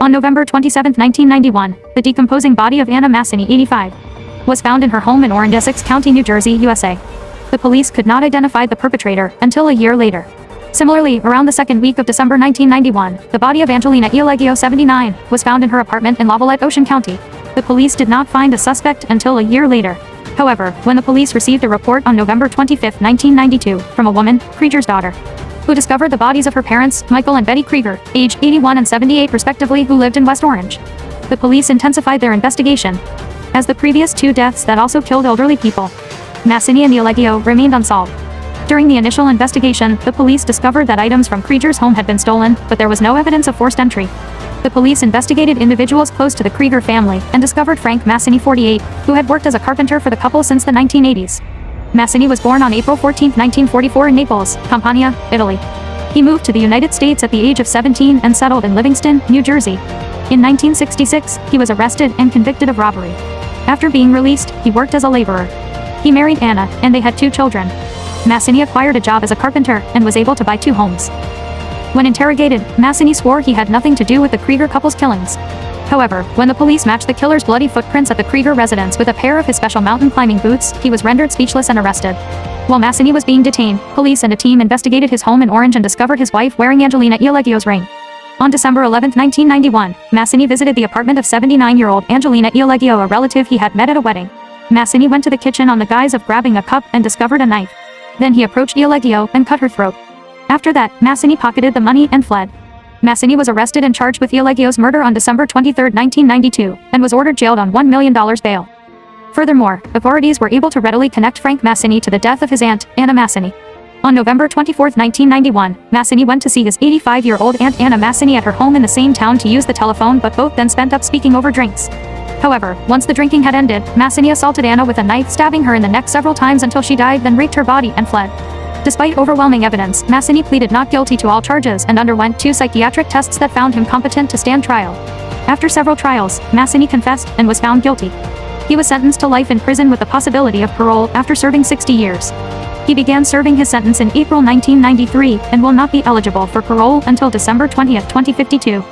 On November 27, 1991, the decomposing body of Anna Masini, 85, was found in her home in Orange, Essex County, New Jersey, USA. The police could not identify the perpetrator until a year later. Similarly, around the second week of December 1991, the body of Angelina Ialeggio, 79, was found in her apartment in Lavallette, Ocean County. The police did not find a suspect until a year later. However, when the police received a report on November 25, 1992, from a woman, Krieger's daughter, who discovered the bodies of her parents, Michael and Betty Krieger, age 81 and 78 respectively, who lived in West Orange, the police intensified their investigation, as the previous two deaths that also killed elderly people, Masini and Ialeggio, remained unsolved. During the initial investigation, the police discovered that items from Krieger's home had been stolen, but there was no evidence of forced entry. The police investigated individuals close to the Krieger family and discovered Frank Masini, 48, who had worked as a carpenter for the couple since the 1980s. Masini was born on April 14, 1944 in Naples, Campania, Italy. He moved to the United States at the age of 17 and settled in Livingston, New Jersey. In 1966, he was arrested and convicted of robbery. After being released, he worked as a laborer. He married Anna, and they had 2 children. Masini acquired a job as a carpenter and was able to buy 2 homes. When interrogated, Masini swore he had nothing to do with the Krieger couple's killings. However, when the police matched the killer's bloody footprints at the Krieger residence with a pair of his special mountain climbing boots, he was rendered speechless and arrested. While Masini was being detained, police and a team investigated his home in Orange and discovered his wife wearing Angelina Ialeggio's ring. On December 11, 1991, Masini visited the apartment of 79-year-old Angelina Ialeggio, a relative he had met at a wedding. Masini went to the kitchen on the guise of grabbing a cup and discovered a knife. Then he approached Ialeggio and cut her throat. After that, Masini pocketed the money and fled. Masini was arrested and charged with Ialeggio's murder on December 23, 1992, and was ordered jailed on $1 million bail. Furthermore, authorities were able to readily connect Frank Masini to the death of his aunt, Anna Masini. On November 24, 1991, Masini went to see his 85-year-old aunt Anna Masini at her home in the same town to use the telephone, but both then spent up speaking over drinks. However, once the drinking had ended, Masini assaulted Anna with a knife, stabbing her in the neck several times until she died, then raped her body and fled. Despite overwhelming evidence, Masini pleaded not guilty to all charges and underwent 2 psychiatric tests that found him competent to stand trial. After several trials, Masini confessed and was found guilty. He was sentenced to life in prison with the possibility of parole after serving 60 years. He began serving his sentence in April 1993 and will not be eligible for parole until December 20, 2052.